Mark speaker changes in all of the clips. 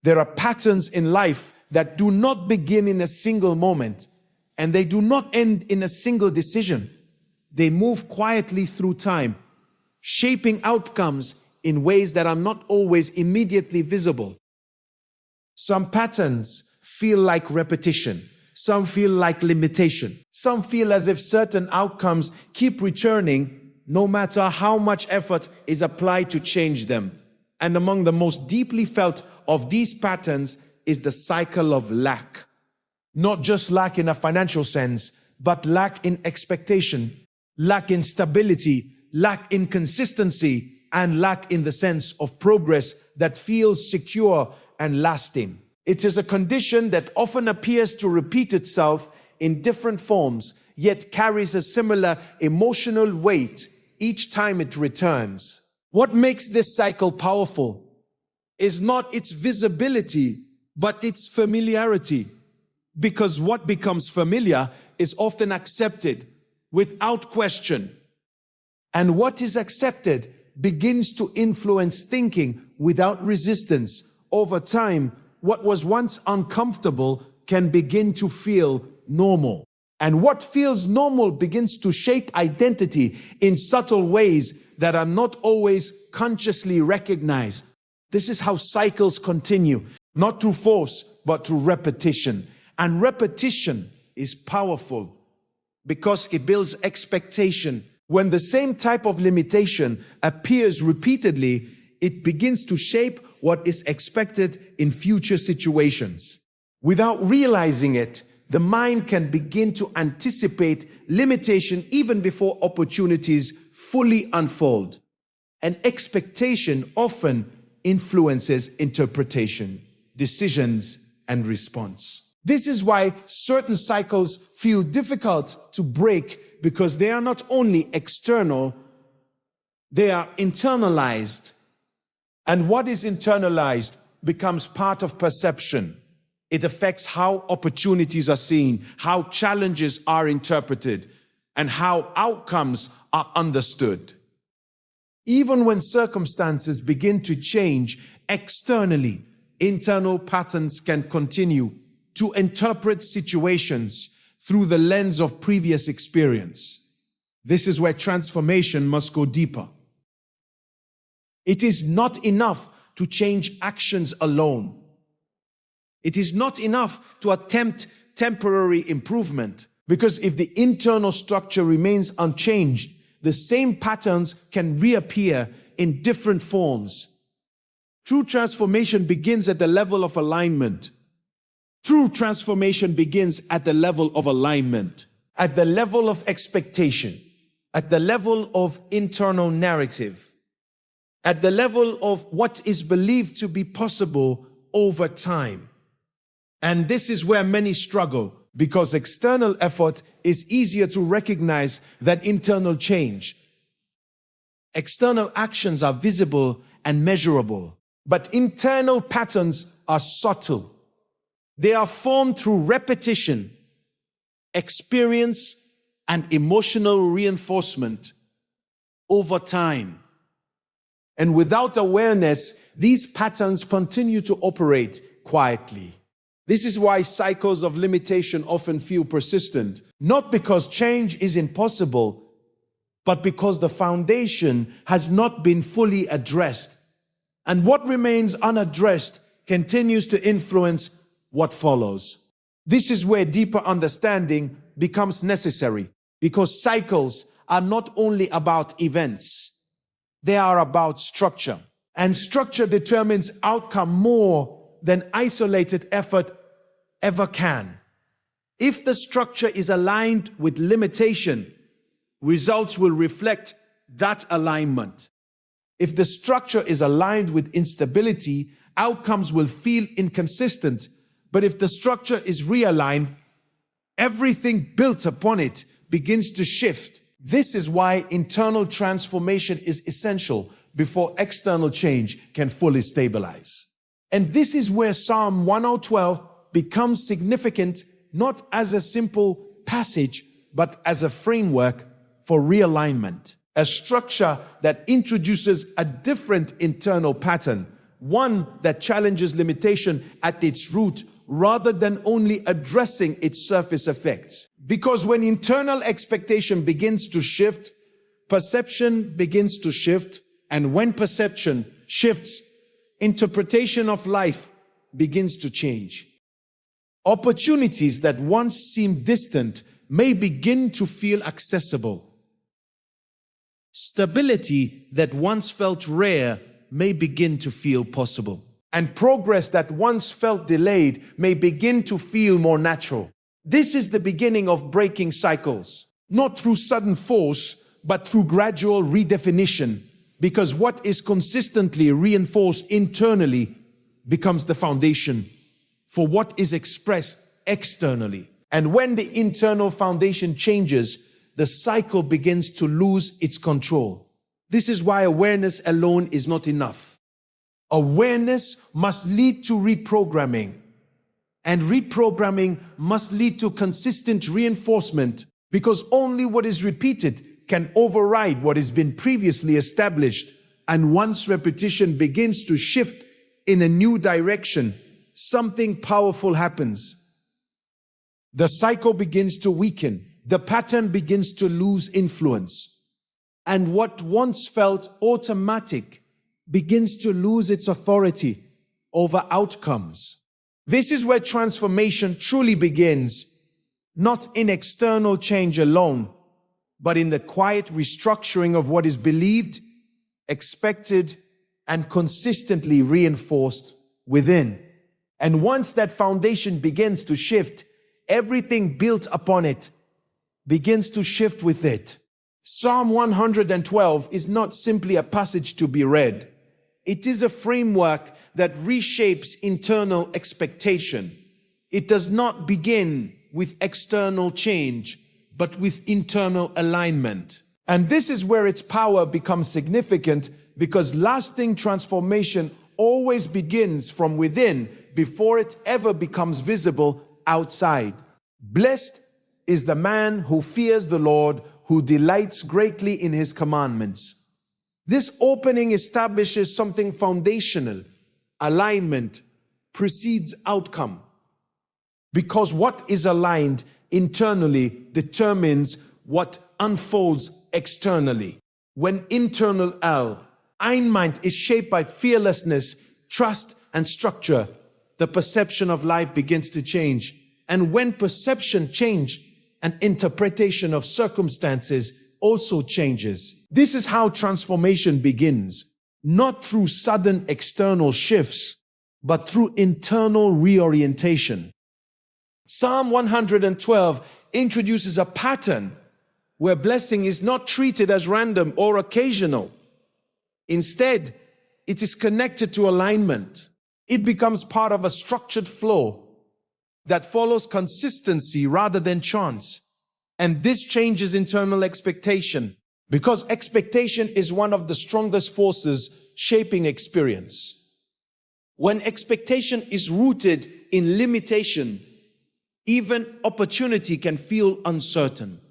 Speaker 1: There are patterns in life that do not begin in a single moment, and they do not end in a single decision. They move quietly through time, shaping outcomes in ways that are not always immediately visible. Some patterns feel like repetition. Some feel like limitation. Some feel as if certain outcomes keep returning no matter how much effort is applied to change them. And among the most deeply felt of these patterns is the cycle of lack. Not just lack in a financial sense, but lack in expectation, lack in stability, lack in consistency, and lack in the sense of progress that feels secure and lasting. It is a condition that often appears to repeat itself in different forms, yet carries a similar emotional weight each time it returns. What makes this cycle powerful is not its visibility, but its familiarity. Because what becomes familiar is often accepted without question. And what is accepted begins to influence thinking without resistance. Over time, what was once uncomfortable can begin to feel normal. And what feels normal begins to shape identity in subtle ways that are not always consciously recognized. This is how cycles continue, not through force, but through repetition. And repetition is powerful because it builds expectation. When the same type of limitation appears repeatedly, it begins to shape what is expected in future situations. Without realizing it, the mind can begin to anticipate limitation even before opportunities fully unfold. And expectation often influences interpretation, decisions, and response. This is why certain cycles feel difficult to break, because they are not only external, they are internalized. And what is internalized becomes part of perception. It affects how opportunities are seen, how challenges are interpreted, and how outcomes are understood. Even when circumstances begin to change externally, internal patterns can continue to interpret situations through the lens of previous experience. This is where transformation must go deeper. It is not enough to change actions alone. It is not enough to attempt temporary improvement, because if the internal structure remains unchanged, the same patterns can reappear in different forms. True transformation begins at the level of alignment. True transformation begins at the level of alignment, at the level of expectation, at the level of internal narrative, at the level of what is believed to be possible over time. And this is where many struggle, because external effort is easier to recognize than internal change. External actions are visible and measurable, but internal patterns are subtle. They are formed through repetition, experience, and emotional reinforcement over time. And without awareness, these patterns continue to operate quietly. This is why cycles of limitation often feel persistent, not because change is impossible, but because the foundation has not been fully addressed. And what remains unaddressed continues to influence what follows. This is where deeper understanding becomes necessary, because cycles are not only about events, they are about structure. And structure determines outcome more than isolated effort ever can. If the structure is aligned with limitation, results will reflect that alignment. If the structure is aligned with instability, outcomes will feel inconsistent. But if the structure is realigned, everything built upon it begins to shift. This is why internal transformation is essential before external change can fully stabilize. And this is where Psalm 112 becomes significant, not as a simple passage, but as a framework for realignment. A structure that introduces a different internal pattern one that challenges limitation at its root rather than only addressing its surface effects. Because when internal expectation begins to shift, perception begins to shift, and when perception shifts, interpretation of life begins to change. Opportunities that once seemed distant may begin to feel accessible. Stability that once felt rare may begin to feel possible. And progress that once felt delayed may begin to feel more natural. This is the beginning of breaking cycles, not through sudden force, but through gradual redefinition, because what is consistently reinforced internally becomes the foundation for what is expressed externally. And when the internal foundation changes, the cycle begins to lose its control. This is why awareness alone is not enough. Awareness must lead to reprogramming, and reprogramming must lead to consistent reinforcement, because only what is repeated can override what has been previously established. And once repetition begins to shift in a new direction, something powerful happens. The cycle begins to weaken. The pattern begins to lose influence. And what once felt automatic begins to lose its authority over outcomes. This is where transformation truly begins, not in external change alone, but in the quiet restructuring of what is believed, expected, and consistently reinforced within. And once that foundation begins to shift, everything built upon it begins to shift with it. Psalm 112 is not simply a passage to be read. It is a framework that reshapes internal expectation. It does not begin with external change, but with internal alignment. And this is where its power becomes significant, because lasting transformation always begins from within before it ever becomes visible outside. Blessed is the man who fears the Lord, who delights greatly in his commandments. This opening establishes something foundational. Alignment precedes outcome, because what is aligned internally determines what unfolds externally. When internal alignment is shaped by fearlessness, trust, and structure, the perception of life begins to change. And when perception changes, an interpretation of circumstances also changes. This is how transformation begins, not through sudden external shifts, but through internal reorientation. Psalm 112 introduces a pattern where blessing is not treated as random or occasional. Instead, it is connected to alignment. It becomes part of a structured flow that follows consistency rather than chance. And this changes internal expectation, because expectation is one of the strongest forces shaping experience. When expectation is rooted in limitation, even opportunity can feel uncertain.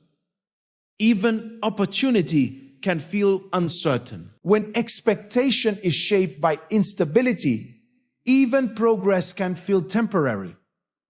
Speaker 1: Even opportunity can feel uncertain. When expectation is shaped by instability, even progress can feel temporary.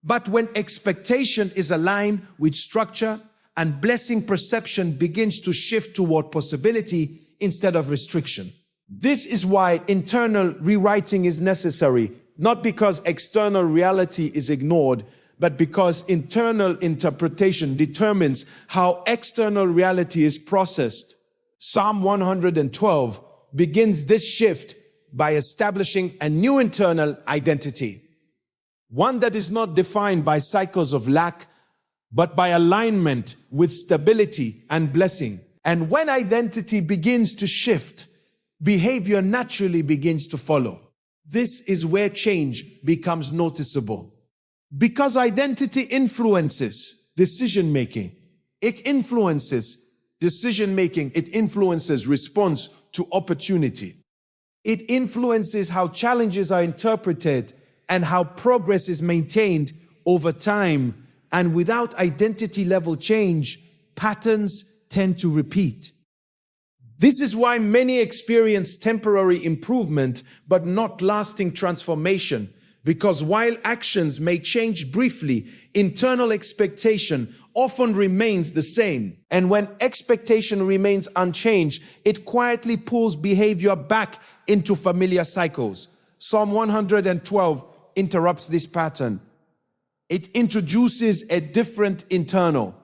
Speaker 1: But when expectation is aligned with structure and blessing, perception begins to shift toward possibility instead of restriction. This is why internal rewriting is necessary, not because external reality is ignored, but because internal interpretation determines how external reality is processed. Psalm 112 begins this shift by establishing a new internal identity. One that is not defined by cycles of lack, but by alignment with stability and blessing. And when identity begins to shift, behavior naturally begins to follow. This is where change becomes noticeable. Because identity influences decision-making. It influences decision-making. It influences response to opportunity. It influences how challenges are interpreted and how progress is maintained over time. And without identity level change, patterns tend to repeat. This is why many experience temporary improvement, but not lasting transformation. Because while actions may change briefly, internal expectation often remains the same. And when expectation remains unchanged, it quietly pulls behavior back into familiar cycles. Psalm 112 interrupts this pattern. It introduces a different internal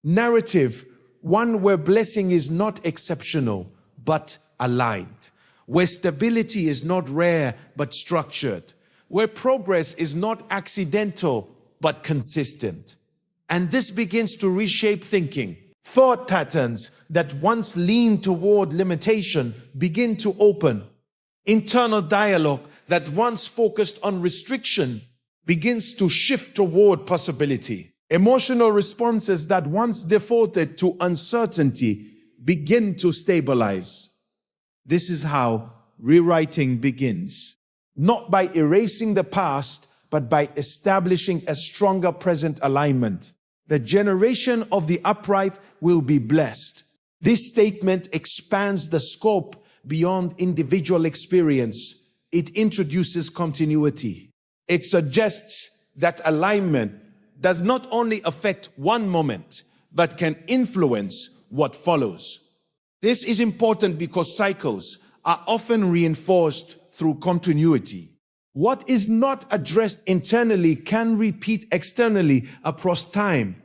Speaker 1: narrative, one where blessing is not exceptional, but aligned, where stability is not rare, but structured, where progress is not accidental, but consistent. And this begins to reshape thinking. Thought patterns that once leaned toward limitation begin to open. Internal dialogue that once focused on restriction begins to shift toward possibility. Emotional responses that once defaulted to uncertainty begin to stabilize. This is how rewriting begins. Not by erasing the past, but by establishing a stronger present alignment. The generation of the upright will be blessed. This statement expands the scope beyond individual experience. It introduces continuity. It suggests that alignment does not only affect one moment, but can influence what follows. This is important because cycles are often reinforced through continuity. What is not addressed internally can repeat externally across time.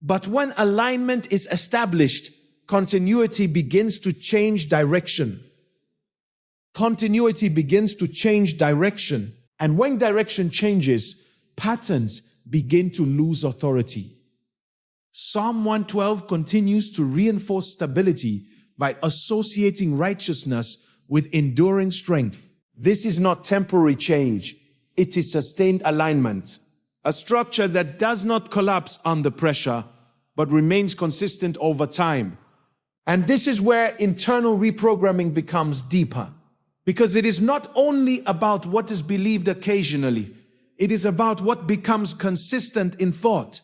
Speaker 1: But when alignment is established, continuity begins to change direction. Continuity begins to change direction. And when direction changes, patterns begin to lose authority. Psalm 112 continues to reinforce stability by associating righteousness with enduring strength. This is not temporary change. It is sustained alignment, a structure that does not collapse under pressure, but remains consistent over time. And this is where internal reprogramming becomes deeper, because it is not only about what is believed occasionally, it is about what becomes consistent in thought.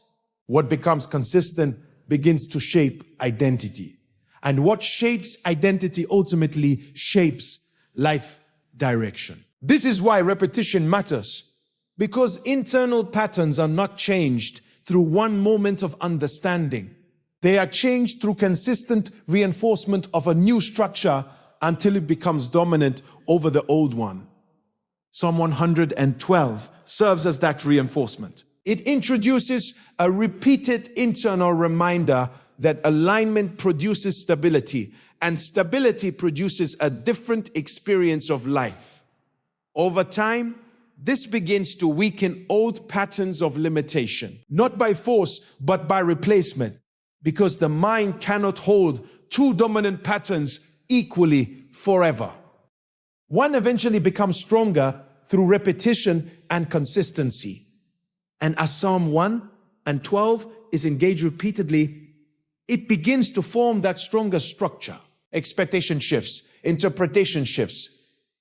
Speaker 1: What becomes consistent begins to shape identity. And what shapes identity ultimately shapes life direction. This is why repetition matters, because internal patterns are not changed through one moment of understanding. They are changed through consistent reinforcement of a new structure until it becomes dominant over the old one. Psalm 112 serves as that reinforcement. It introduces a repeated internal reminder that alignment produces stability, and stability produces a different experience of life. Over time, this begins to weaken old patterns of limitation, not by force, but by replacement, because the mind cannot hold two dominant patterns equally forever. One eventually becomes stronger through repetition and consistency. And as Psalm 112 is engaged repeatedly, it begins to form that stronger structure. Expectation shifts, interpretation shifts,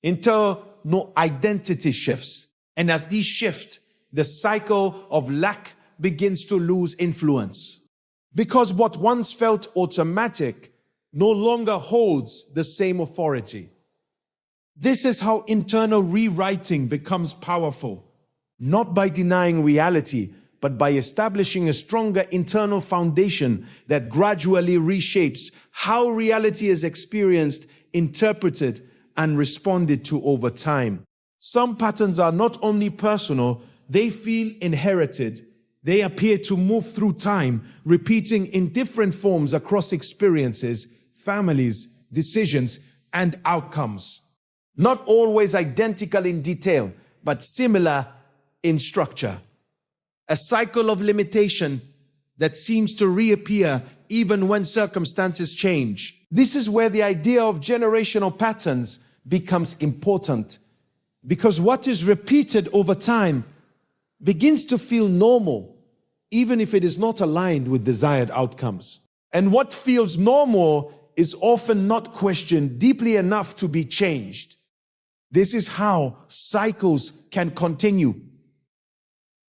Speaker 1: internal identity shifts. And as these shift, the cycle of lack begins to lose influence. Because what once felt automatic no longer holds the same authority. This is how internal rewriting becomes powerful, not by denying reality, but by establishing a stronger internal foundation that gradually reshapes how reality is experienced, interpreted, and responded to over time. Some patterns are not only personal, they feel inherited. They appear to move through time, repeating in different forms across experiences, families, decisions, and outcomes. Not always identical in detail, but similar in structure. A cycle of limitation that seems to reappear even when circumstances change. This is where the idea of generational patterns becomes important, because what is repeated over time begins to feel normal, even if it is not aligned with desired outcomes. And what feels normal is often not questioned deeply enough to be changed. This is how cycles can continue.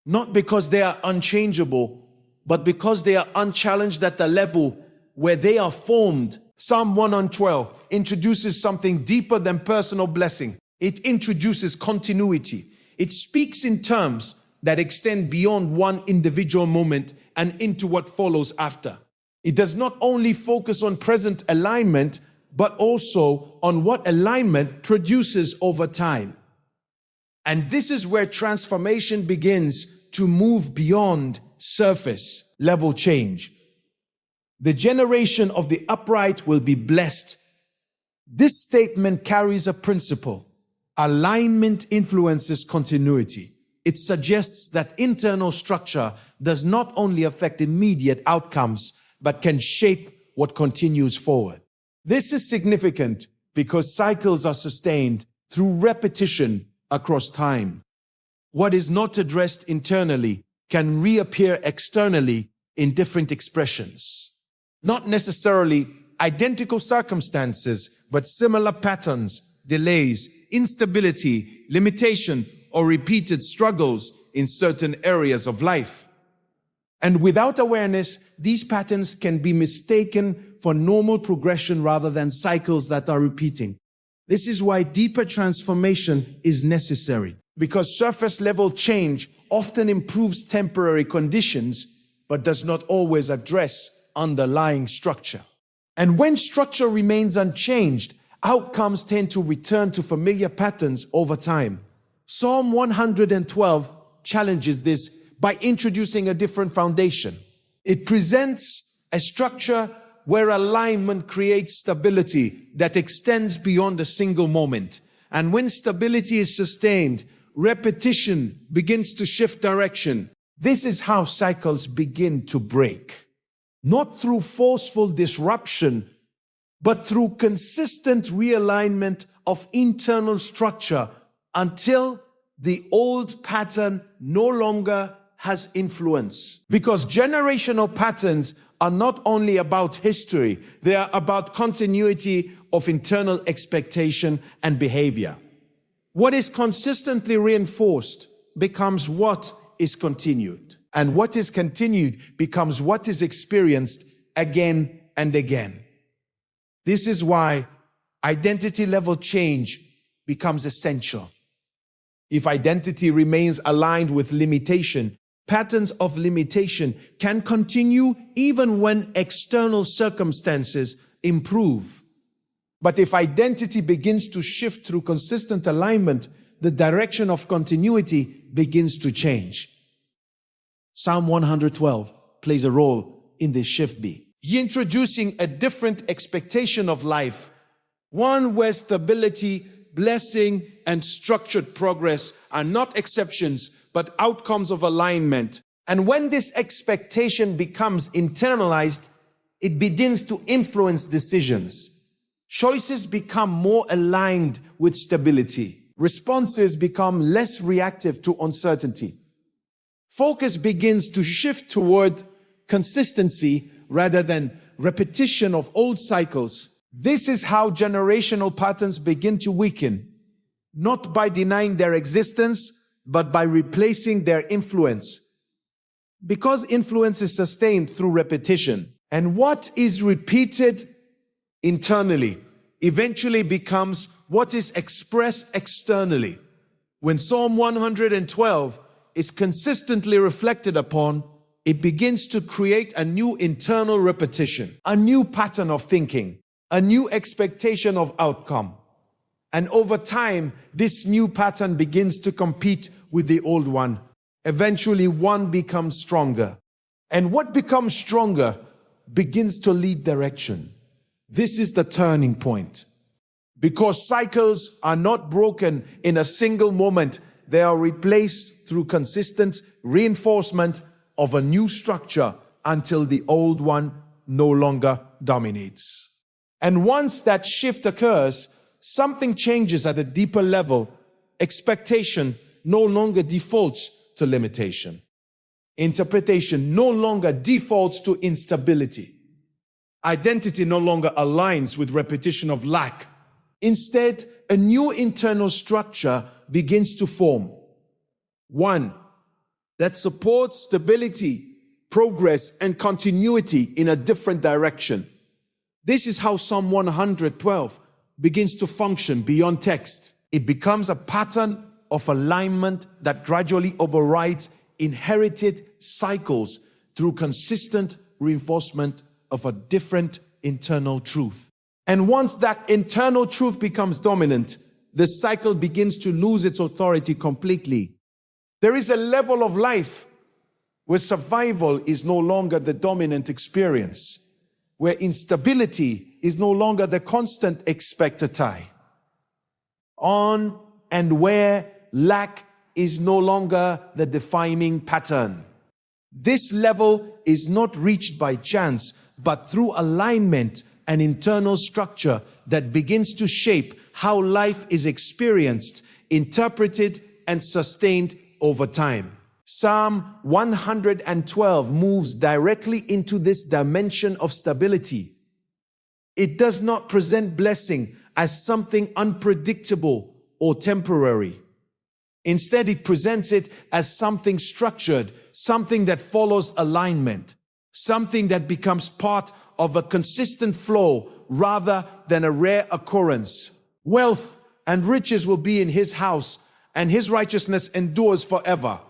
Speaker 1: Not because they are unchangeable, but because they are unchallenged at the level where they are formed Psalm 112 introduces something deeper than personal blessing. It introduces continuity. It speaks in terms that extend beyond one individual moment and into what follows after. It does not only focus on present alignment, but also on what alignment produces over time. And this is where transformation begins to move beyond surface level change. The generation of the upright will be blessed. This statement carries a principle. Alignment influences continuity. It suggests that internal structure does not only affect immediate outcomes, but can shape what continues forward. This is significant because cycles are sustained through repetition across time. What is not addressed internally can reappear externally in different expressions. Not necessarily identical circumstances, but similar patterns, delays, instability, limitation, or repeated struggles in certain areas of life. And without awareness, these patterns can be mistaken for normal progression rather than cycles that are repeating. This is why deeper transformation is necessary, because surface level change often improves temporary conditions, but does not always address underlying structure. And when structure remains unchanged, outcomes tend to return to familiar patterns over time. Psalm 112 challenges this by introducing a different foundation. It presents a structure where alignment creates stability that extends beyond a single moment. And when stability is sustained, repetition begins to shift direction. This is how cycles begin to break. Not through forceful disruption, but through consistent realignment of internal structure until the old pattern no longer has influence. Because generational patterns are not only about history, they are about continuity of internal expectation and behavior. What is consistently reinforced becomes what is continued. And what is continued becomes what is experienced again and again. This is why identity level change becomes essential. If identity remains aligned with limitation, patterns of limitation can continue even when external circumstances improve. But if identity begins to shift through consistent alignment, the direction of continuity begins to change. Psalm 112 plays a role in this shift B. Introducing a different expectation of life, one where stability, blessing, and structured progress are not exceptions, but outcomes of alignment. And when this expectation becomes internalized, it begins to influence decisions. Choices become more aligned with stability. Responses become less reactive to uncertainty. Focus begins to shift toward consistency rather than repetition of old cycles. This is how generational patterns begin to weaken, not by denying their existence, but by replacing their influence. Because influence is sustained through repetition, and what is repeated internally eventually becomes what is expressed externally. When Psalm 112 is consistently reflected upon, it begins to create a new internal repetition, a new pattern of thinking, a new expectation of outcome. And over time, this new pattern begins to compete with the old one. Eventually, one becomes stronger. And what becomes stronger begins to lead direction. This is the turning point. Because cycles are not broken in a single moment, they are replaced through consistent reinforcement of a new structure until the old one no longer dominates. And once that shift occurs, something changes at a deeper level. Expectation no longer defaults to limitation. Interpretation no longer defaults to instability. Identity no longer aligns with repetition of lack. Instead, a new internal structure begins to form. One that supports stability, progress, and continuity in a different direction. This is how Psalm 112 begins to function beyond text. It becomes a pattern of alignment that gradually overrides inherited cycles through consistent reinforcement of a different internal truth. And once that internal truth becomes dominant, the cycle begins to lose its authority completely. There is a level of life where survival is no longer the dominant experience, where instability is no longer the constant expectancy, and where lack is no longer the defining pattern. This level is not reached by chance, but through alignment and internal structure that begins to shape how life is experienced, interpreted, and sustained over time. Psalm 112 moves directly into this dimension of stability. It does not present blessing as something unpredictable or temporary. Instead, it presents it as something structured, something that follows alignment, something that becomes part of a consistent flow rather than a rare occurrence. Wealth and riches will be in his house, and his righteousness endures forever.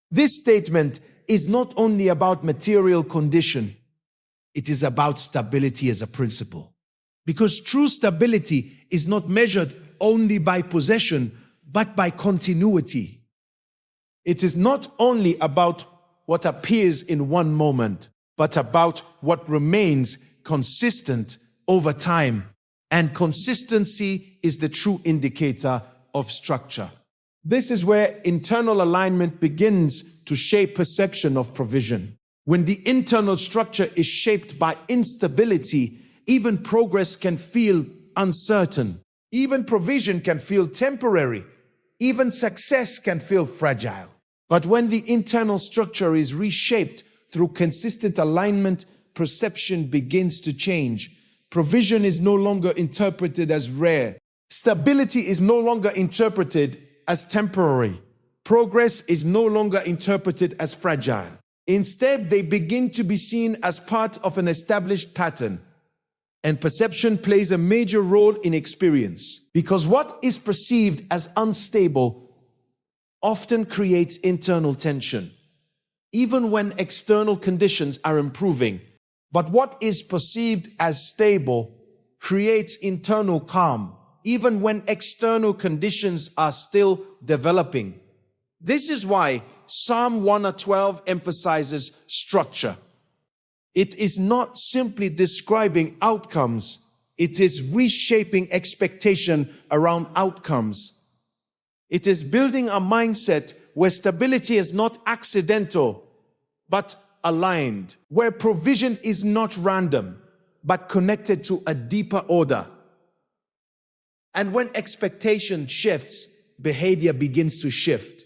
Speaker 1: This statement is not only about material condition, it is about stability as a principle. Because true stability is not measured only by possession, but by continuity. It is not only about what appears in one moment, but about what remains consistent over time. And consistency is the true indicator of structure. This is where internal alignment begins to shape perception of provision. When the internal structure is shaped by instability, even progress can feel uncertain. Even provision can feel temporary. Even success can feel fragile. But when the internal structure is reshaped through consistent alignment, perception begins to change. Provision is no longer interpreted as rare. Stability is no longer interpreted as temporary. Progress is no longer interpreted as fragile. Instead, they begin to be seen as part of an established pattern. And perception plays a major role in experience, because what is perceived as unstable often creates internal tension, even when external conditions are improving. But what is perceived as stable creates internal calm, even when external conditions are still developing. This is why Psalm 112 emphasizes structure. It is not simply describing outcomes, it is reshaping expectation around outcomes. It is building a mindset where stability is not accidental, but aligned, where provision is not random, but connected to a deeper order. And when expectation shifts, behavior begins to shift.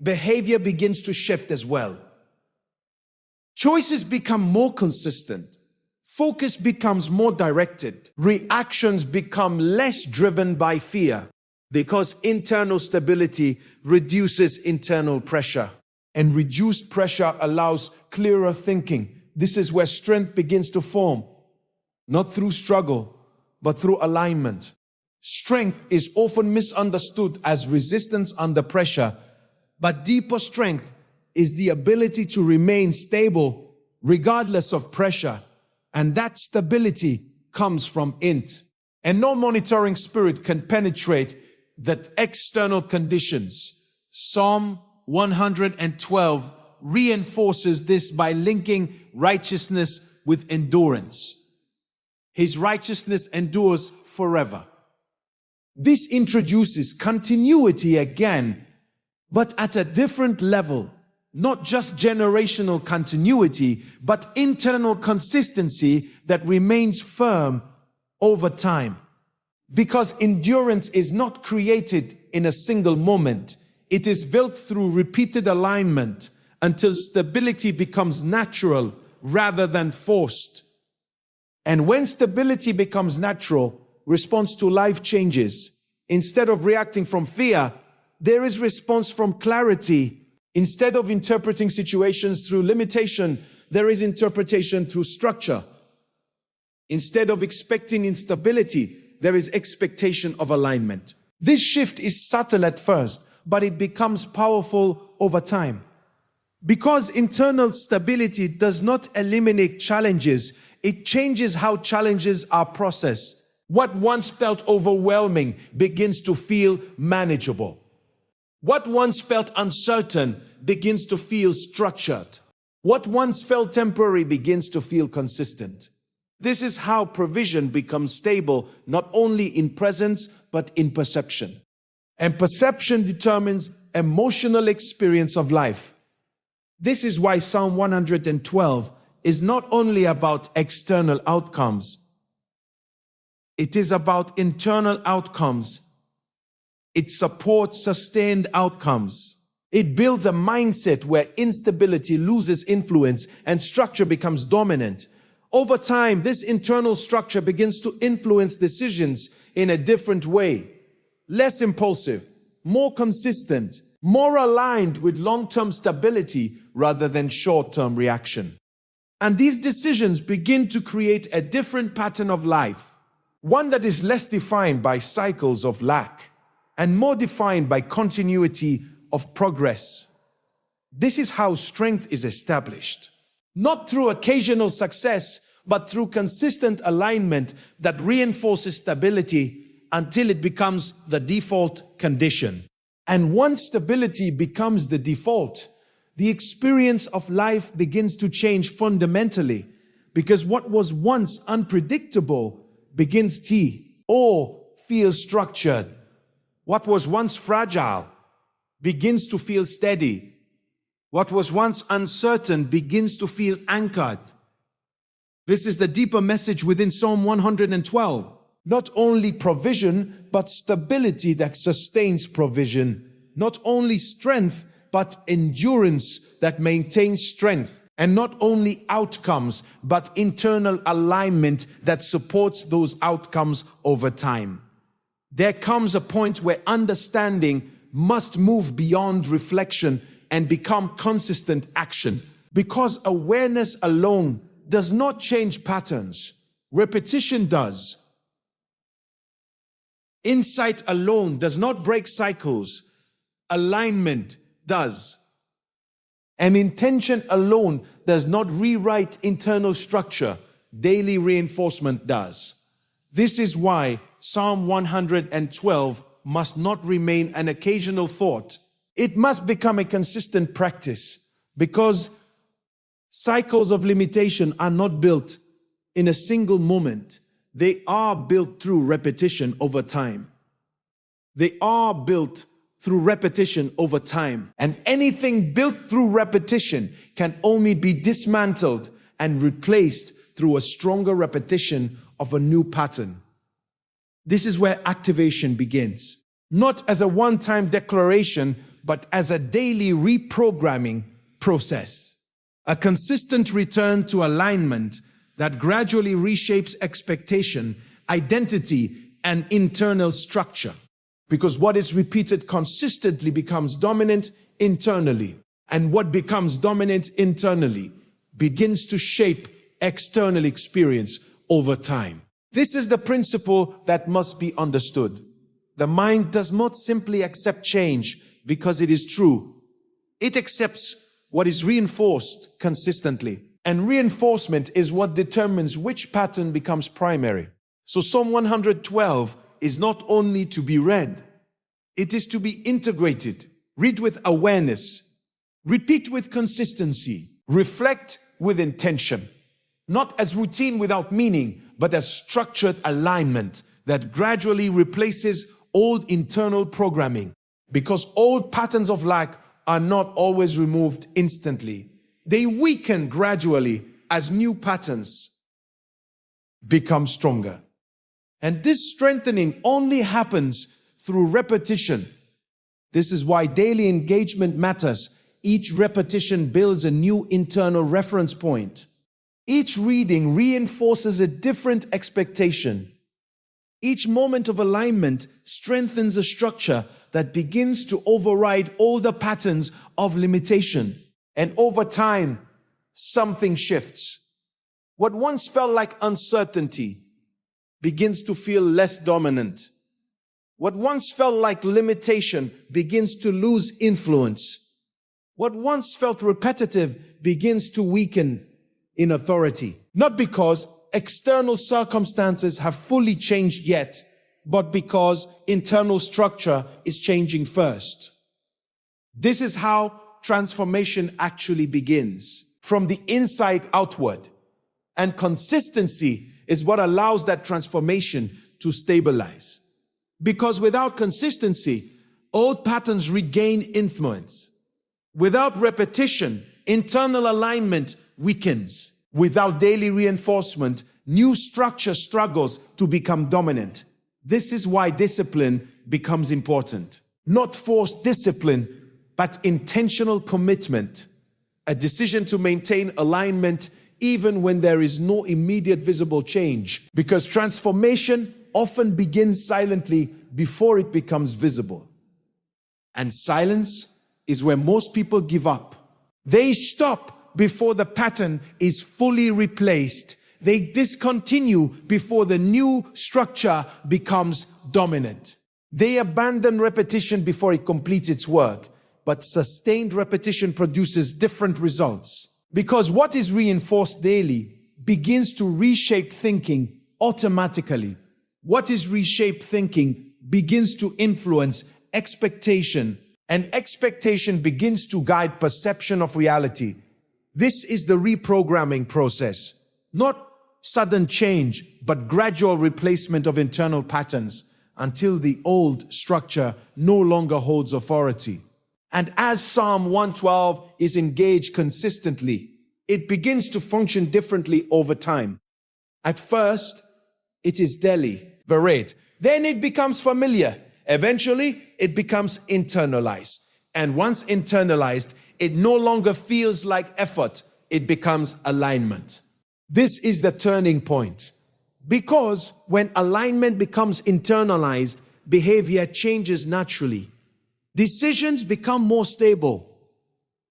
Speaker 1: Behavior begins to shift as well. Choices become more consistent. Focus becomes more directed. Reactions become less driven by fear, because internal stability reduces internal pressure. And reduced pressure allows clearer thinking. This is where strength begins to form, not through struggle, but through alignment. Strength is often misunderstood as resistance under pressure, but deeper strength is the ability to remain stable regardless of pressure. And that stability comes from int. And no monitoring spirit can penetrate the external conditions. Psalm 112 reinforces this by linking righteousness with endurance. His righteousness endures forever. This introduces continuity again, but at a different level. Not just generational continuity, but internal consistency that remains firm over time. Because endurance is not created in a single moment. It is built through repeated alignment until stability becomes natural rather than forced. And when stability becomes natural, response to life changes. Instead of reacting from fear, there is response from clarity. Instead of interpreting situations through limitation, there is interpretation through structure. Instead of expecting instability, there is expectation of alignment. This shift is subtle at first, but it becomes powerful over time. Because internal stability does not eliminate challenges, it changes how challenges are processed. What once felt overwhelming begins to feel manageable. What once felt uncertain begins to feel structured. What once felt temporary begins to feel consistent. This is how provision becomes stable, not only in presence, but in perception. And perception determines emotional experience of life. This is why Psalm 112 is not only about external outcomes. It is about internal outcomes. It supports sustained outcomes. It builds a mindset where instability loses influence and structure becomes dominant. Over time, this internal structure begins to influence decisions in a different way. Less impulsive, more consistent, more aligned with long-term stability rather than short-term reaction. And these decisions begin to create a different pattern of life, one that is less defined by cycles of lack and more defined by continuity of progress. This is how strength is established, not through occasional success, but through consistent alignment that reinforces stability until it becomes the default condition. And once stability becomes the default, the experience of life begins to change fundamentally, because what was once unpredictable begins to or feels structured. What was once fragile begins to feel steady. What was once uncertain begins to feel anchored. This is the deeper message within Psalm 112. Not only provision, but stability that sustains provision. Not only strength, but endurance that maintains strength. And not only outcomes, but internal alignment that supports those outcomes over time. There comes a point where understanding must move beyond reflection and become consistent action. Because awareness alone does not change patterns. Repetition does. Insight alone does not break cycles. Alignment does. And intention alone does not rewrite internal structure. Daily reinforcement does. This is why Psalm 112 must not remain an occasional thought. It must become a consistent practice, because cycles of limitation are not built in a single moment. They are built through repetition over time. They are built through repetition over time. And anything built through repetition can only be dismantled and replaced through a stronger repetition of a new pattern. This is where activation begins. Not as a one-time declaration, but as a daily reprogramming process. A consistent return to alignment that gradually reshapes expectation, identity, and internal structure. Because what is repeated consistently becomes dominant internally. And what becomes dominant internally begins to shape external experience over time. This is the principle that must be understood. The mind does not simply accept change because it is true. It accepts what is reinforced consistently. And reinforcement is what determines which pattern becomes primary. So Psalm 112 is not only to be read, it is to be integrated. Read with awareness, repeat with consistency, reflect with intention. Not as routine without meaning, but as structured alignment that gradually replaces old internal programming. Because old patterns of lack are not always removed instantly. They weaken gradually as new patterns become stronger. And this strengthening only happens through repetition. This is why daily engagement matters. Each repetition builds a new internal reference point. Each reading reinforces a different expectation. Each moment of alignment strengthens a structure that begins to override older patterns of limitation. And over time, something shifts. What once felt like uncertainty begins to feel less dominant. What once felt like limitation begins to lose influence. What once felt repetitive begins to weaken in authority. Not because external circumstances have fully changed yet, but because internal structure is changing first. This is how transformation actually begins, from the inside outward. And consistency is what allows that transformation to stabilize. Because without consistency, old patterns regain influence. Without repetition, internal alignment weakens. Without daily reinforcement, new structure struggles to become dominant. This is why discipline becomes important. Not forced discipline, but intentional commitment. A decision to maintain alignment even when there is no immediate visible change. Because transformation often begins silently before it becomes visible. And silence is where most people give up. They stop before the pattern is fully replaced. They discontinue before the new structure becomes dominant. They abandon repetition before it completes its work. But sustained repetition produces different results. Because what is reinforced daily begins to reshape thinking automatically. What is reshaped thinking begins to influence expectation, and expectation begins to guide perception of reality. This is the reprogramming process. Not sudden change, but gradual replacement of internal patterns until the old structure no longer holds authority. And as Psalm 112 is engaged consistently, it begins to function differently over time. At first, it is deliberate. Then it becomes familiar. Eventually, it becomes internalized. And once internalized, it no longer feels like effort. It becomes alignment. This is the turning point. Because when alignment becomes internalized, behavior changes naturally. Decisions become more stable.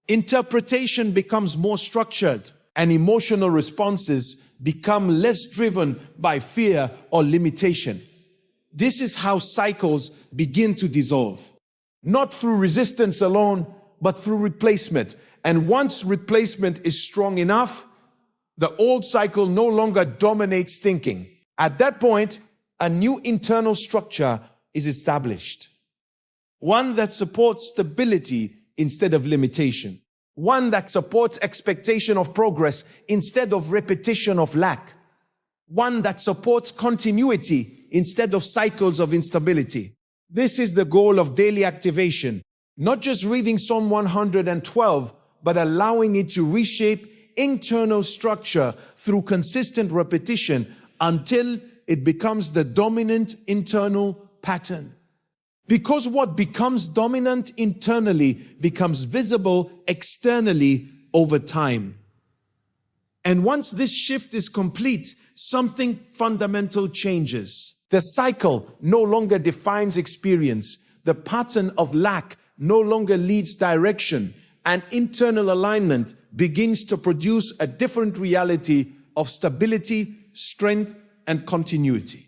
Speaker 1: Interpretation becomes more structured. And emotional responses become less driven by fear or limitation. This is how cycles begin to dissolve. Not through resistance alone, but through replacement. And once replacement is strong enough, the old cycle no longer dominates thinking. At that point, a new internal structure is established. One that supports stability instead of limitation. One that supports expectation of progress instead of repetition of lack. One that supports continuity instead of cycles of instability. This is the goal of daily activation. Not just reading Psalm 112, but allowing it to reshape internal structure through consistent repetition until it becomes the dominant internal pattern. Because what becomes dominant internally becomes visible externally over time. And once this shift is complete, something fundamental changes. The cycle no longer defines experience. The pattern of lack no longer leads direction. And internal alignment begins to produce a different reality of stability, strength, and continuity.